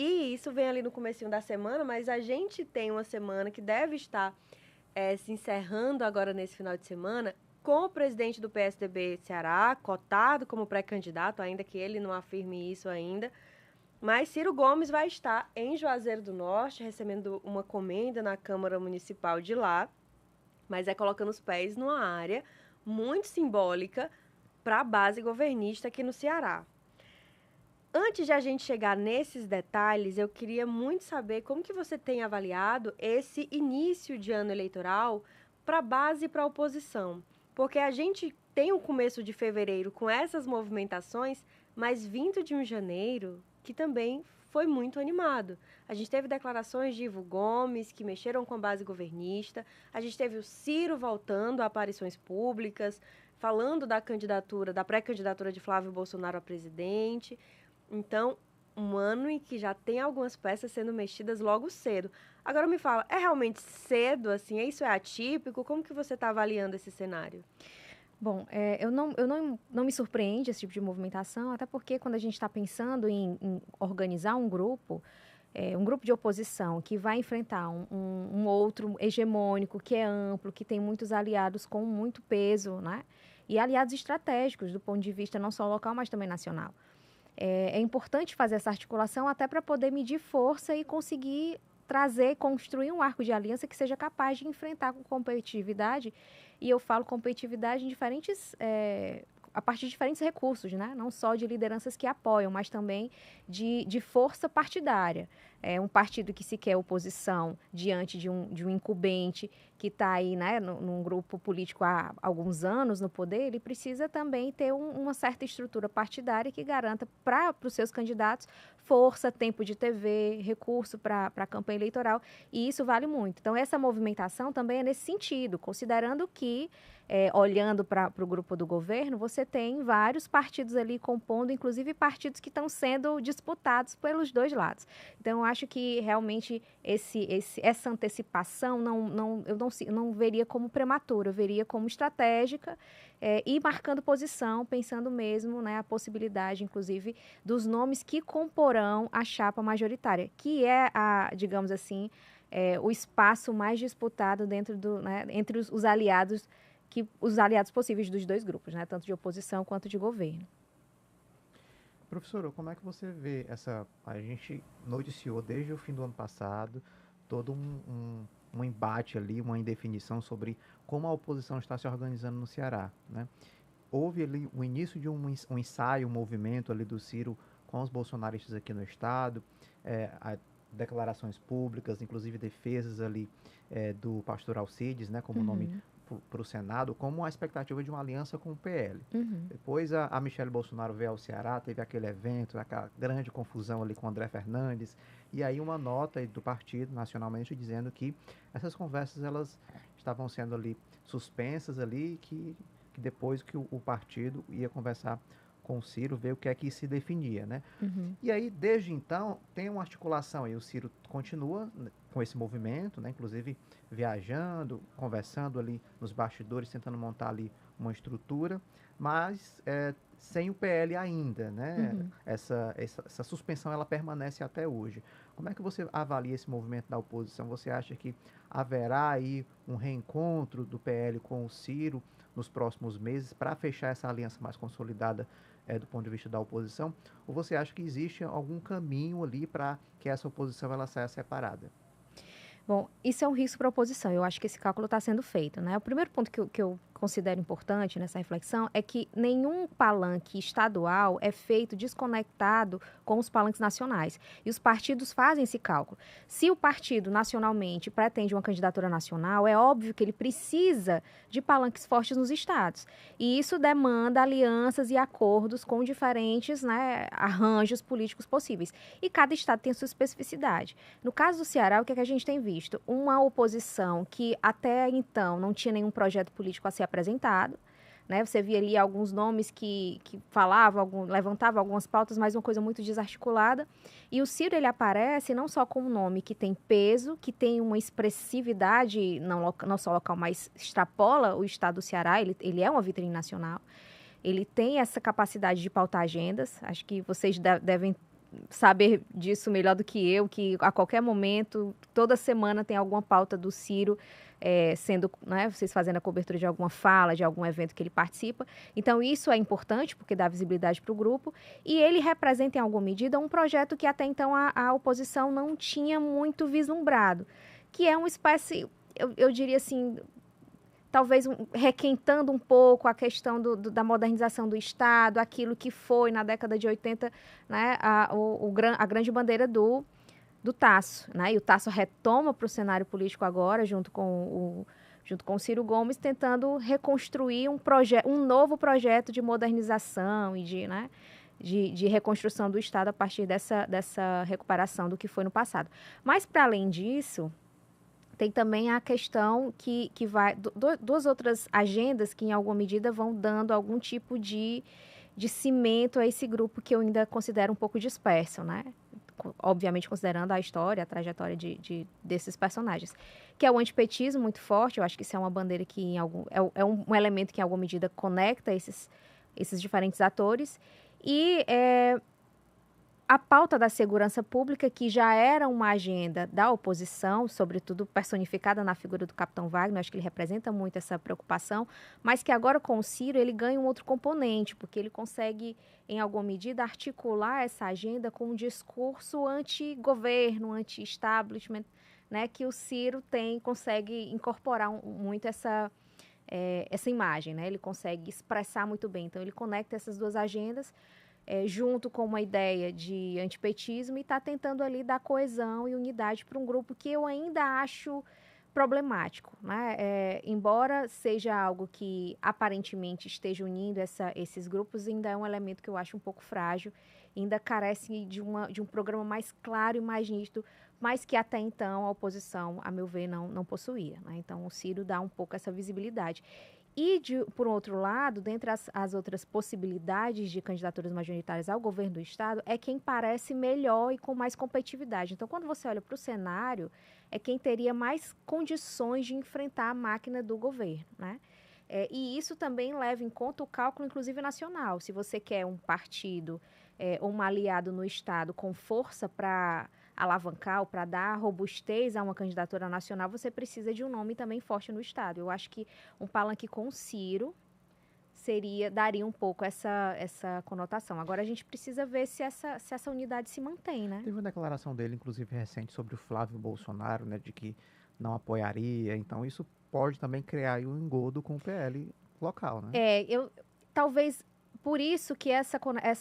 E isso vem ali no comecinho da semana, mas a gente tem uma semana que deve estar se encerrando agora nesse final de semana, com o presidente do PSDB Ceará, cotado como pré-candidato, ainda que ele não afirme isso ainda. Mas Ciro Gomes vai estar em Juazeiro do Norte, recebendo uma comenda na Câmara Municipal de lá, mas colocando os pés numa área muito simbólica para a base governista aqui no Ceará. Antes de a gente chegar nesses detalhes, eu queria muito saber como que você tem avaliado esse início de ano eleitoral para a base e para a oposição. Porque a gente tem o começo de fevereiro com essas movimentações, mas vindo de um janeiro que também foi muito animado. A gente teve declarações de Ivo Gomes, que mexeram com a base governista. A gente teve o Ciro voltando a aparições públicas, falando da candidatura, da pré-candidatura de Flávio Bolsonaro a presidente. Então, um ano em que já tem algumas peças sendo mexidas logo cedo. Agora me fala, é realmente cedo, assim? Isso é atípico? Como que você está avaliando esse cenário? Bom, não me surpreende esse tipo de movimentação, até porque quando a gente está pensando em organizar um grupo de oposição que vai enfrentar um outro hegemônico, que é amplo, que tem muitos aliados com muito peso, né? E aliados estratégicos do ponto de vista não só local, mas também nacional. É importante fazer essa articulação até para poder medir força e conseguir construir um arco de aliança que seja capaz de enfrentar com competitividade, e eu falo competitividade a partir de diferentes recursos, né? Não só de lideranças que apoiam, mas também de força partidária. Um partido que se quer oposição diante de um incumbente que está aí, né, num grupo político há alguns anos no poder, ele precisa também ter uma certa estrutura partidária que garanta para os seus candidatos força, tempo de TV, recurso para a campanha eleitoral, e isso vale muito. Então, essa movimentação também é nesse sentido, considerando que, olhando para o grupo do governo, você tem vários partidos ali compondo, inclusive partidos que estão sendo disputados pelos dois lados. Então, eu acho que realmente essa antecipação eu não veria como prematura, eu veria como estratégica, e marcando posição, pensando mesmo, né, a possibilidade, inclusive, dos nomes que comporão a chapa majoritária, que é, digamos assim, o espaço mais disputado né, entre os aliados, os aliados possíveis dos dois grupos, né, tanto de oposição quanto de governo. Professora, como é que você vê essa... A gente noticiou desde o fim do ano passado todo um embate ali, uma indefinição sobre como a oposição está se organizando no Ceará, né? Houve ali o início de um ensaio, um movimento ali do Ciro com os bolsonaristas aqui no estado, declarações públicas, inclusive defesas ali do pastor Alcides, né, como nome Uhum. para o Senado, como a expectativa de uma aliança com o PL. Uhum. Depois a Michelle Bolsonaro veio ao Ceará, teve aquele evento, aquela grande confusão ali com o André Fernandes, e aí uma nota do partido nacionalmente dizendo que essas conversas elas estavam sendo ali suspensas ali, que depois que o partido ia conversar com o Ciro, ver o que é que se definia, né? Uhum. E aí, desde então, tem uma articulação aí, o Ciro continua com esse movimento, né? Inclusive viajando, conversando ali nos bastidores, tentando montar ali uma estrutura, mas sem o PL ainda, né? Uhum. Essa suspensão ela permanece até hoje. Como é que você avalia esse movimento da oposição? Você acha que haverá aí um reencontro do PL com o Ciro nos próximos meses para fechar essa aliança mais consolidada do ponto de vista da oposição? Ou você acha que existe algum caminho ali para que essa oposição ela saia separada? Bom, isso é um risco para a oposição. Eu acho que esse cálculo está sendo feito, né? O primeiro ponto que eu considero importante nessa reflexão é que nenhum palanque estadual é feito desconectado com os palanques nacionais. E os partidos fazem esse cálculo. Se o partido nacionalmente pretende uma candidatura nacional, é óbvio que ele precisa de palanques fortes nos estados. E isso demanda alianças e acordos com diferentes, né, arranjos políticos possíveis. E cada estado tem a sua especificidade. No caso do Ceará, o que é que a gente tem visto? Uma oposição que até então não tinha nenhum projeto político a ser apresentado, né? Você via ali alguns nomes que falavam, levantavam algumas pautas, mas uma coisa muito desarticulada. E o Ciro, ele aparece não só com um nome que tem peso, que tem uma expressividade, não só local, mas extrapola o estado do Ceará, ele é uma vitrine nacional. Ele tem essa capacidade de pautar agendas, acho que vocês devem saber disso melhor do que eu, que a qualquer momento, toda semana tem alguma pauta do Ciro, sendo, né, vocês fazendo a cobertura de alguma fala, de algum evento que ele participa. Então, isso é importante, porque dá visibilidade para o grupo. E ele representa, em alguma medida, um projeto que até então a oposição não tinha muito vislumbrado, que é uma espécie, eu diria assim, talvez requentando um pouco a questão da modernização do Estado, aquilo que foi, na década de 80, né, a grande bandeira do Tasso, né? E o Tasso retoma para o cenário político agora, junto com o Ciro Gomes, tentando reconstruir um novo projeto de modernização e né, de reconstrução do Estado a partir dessa recuperação do que foi no passado. Mas, para além disso, tem também a questão que vai... duas outras agendas que, em alguma medida, vão dando algum tipo de cimento a esse grupo que eu ainda considero um pouco disperso, né? Obviamente considerando a história, a trajetória desses personagens, que é o antipetismo muito forte. Eu acho que isso é uma bandeira que é um elemento que em alguma medida conecta esses diferentes atores, e a pauta da segurança pública, que já era uma agenda da oposição, sobretudo personificada na figura do Capitão Wagner, acho que ele representa muito essa preocupação, mas que agora com o Ciro ele ganha um outro componente, porque ele consegue, em alguma medida, articular essa agenda com um discurso anti-governo, anti-establishment, né, que o Ciro consegue incorporar muito essa imagem, né? Ele consegue expressar muito bem. Então, ele conecta essas duas agendas, junto com uma ideia de antipetismo, e está tentando ali dar coesão e unidade para um grupo que eu ainda acho problemático, né? Embora seja algo que aparentemente esteja unindo esses grupos, ainda é um elemento que eu acho um pouco frágil, ainda carece de um programa mais claro e mais nítido, mas que até então a oposição, a meu ver, não possuía, né? Então o Ciro dá um pouco essa visibilidade. E, por outro lado, dentre as outras possibilidades de candidaturas majoritárias ao governo do Estado, é quem parece melhor e com mais competitividade. Então, quando você olha para o cenário, é quem teria mais condições de enfrentar a máquina do governo, né? E isso também leva em conta o cálculo, inclusive, nacional. Se você quer um partido ou um aliado no Estado com força para alavancar ou para dar robustez a uma candidatura nacional, você precisa de um nome também forte no Estado. Eu acho que um palanque com o Ciro daria um pouco essa conotação. Agora a gente precisa ver se essa unidade se mantém, né? Teve uma declaração dele, inclusive, recente, sobre o Flávio Bolsonaro, né, de que não apoiaria. Então, isso pode também criar um engodo com o PL local, né? Talvez... Por isso que essa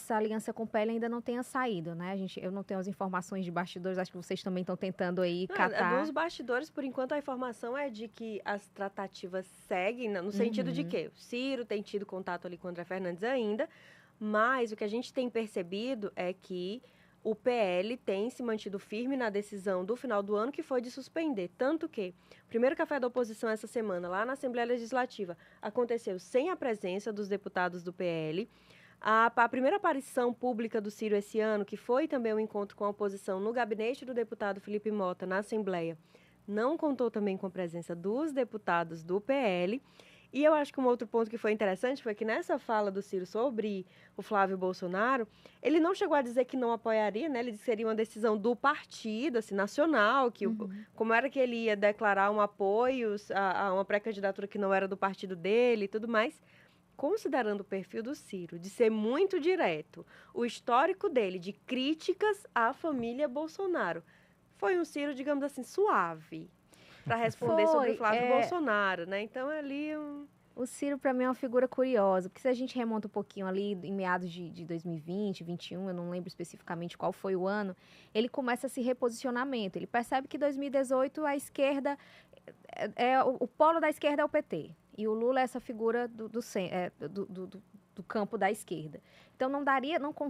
aliança com o PL ainda não tenha saído, né? Eu não tenho as informações de bastidores, acho que vocês também estão tentando aí catar. Dos bastidores, por enquanto, a informação é de que as tratativas seguem, no sentido de que o Ciro tem tido contato ali com o André Fernandes ainda, mas o que a gente tem percebido é que o PL tem se mantido firme na decisão do final do ano, que foi de suspender. Tanto que o primeiro café da oposição essa semana, lá na Assembleia Legislativa, aconteceu sem a presença dos deputados do PL. A primeira aparição pública do Ciro esse ano, que foi também um encontro com a oposição no gabinete do deputado Felipe Mota, na Assembleia, não contou também com a presença dos deputados do PL. E eu acho que um outro ponto que foi interessante foi que nessa fala do Ciro sobre o Flávio Bolsonaro, ele não chegou a dizer que não apoiaria, né? Ele disse que seria uma decisão do partido, assim, nacional, que como era que ele ia declarar um apoio a uma pré-candidatura que não era do partido dele e tudo mais. Considerando o perfil do Ciro, de ser muito direto, o histórico dele de críticas à família Bolsonaro, foi um Ciro, digamos assim, suave, para responder sobre o Flávio Bolsonaro, né? Então, ali... O Ciro, para mim, é uma figura curiosa, porque se a gente remonta um pouquinho ali, em meados de 2020, 2021, eu não lembro especificamente qual foi o ano, ele começa esse reposicionamento. Ele percebe que em 2018 a esquerda... o polo da esquerda é o PT. E o Lula é essa figura do campo da esquerda. Então,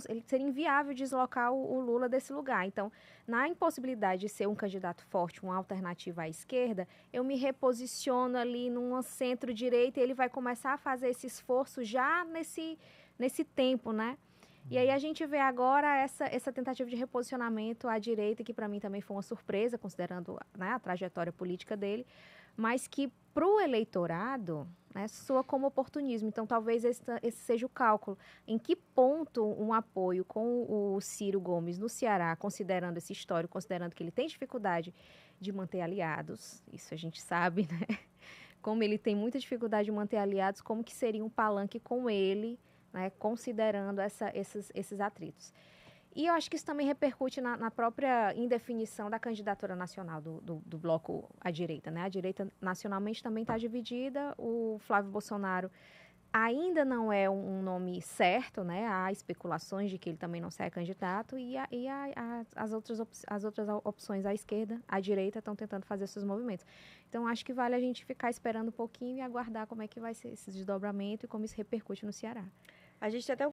ele seria inviável deslocar o Lula desse lugar. Então, na impossibilidade de ser um candidato forte, uma alternativa à esquerda, eu me reposiciono ali numa centro-direita e ele vai começar a fazer esse esforço já nesse tempo, né? E aí a gente vê agora essa tentativa de reposicionamento à direita, que para mim também foi uma surpresa, considerando, né, a trajetória política dele. mas que para o eleitorado, né, soa como oportunismo. Então, talvez esse seja o cálculo. Em que ponto um apoio com o Ciro Gomes no Ceará, considerando esse histórico, considerando que ele tem dificuldade de manter aliados, isso a gente sabe, né? Como ele tem muita dificuldade de manter aliados, como que seria um palanque com ele, né, considerando esses atritos. E eu acho que isso também repercute na própria indefinição da candidatura nacional do bloco à direita, né? A direita nacionalmente também está dividida. O Flávio Bolsonaro ainda não é um nome certo, né? Há especulações de que ele também não será candidato as outras opções à esquerda, à direita, estão tentando fazer seus movimentos. Então, acho que vale a gente ficar esperando um pouquinho e aguardar como é que vai ser esse desdobramento e como isso repercute no Ceará. A gente tem até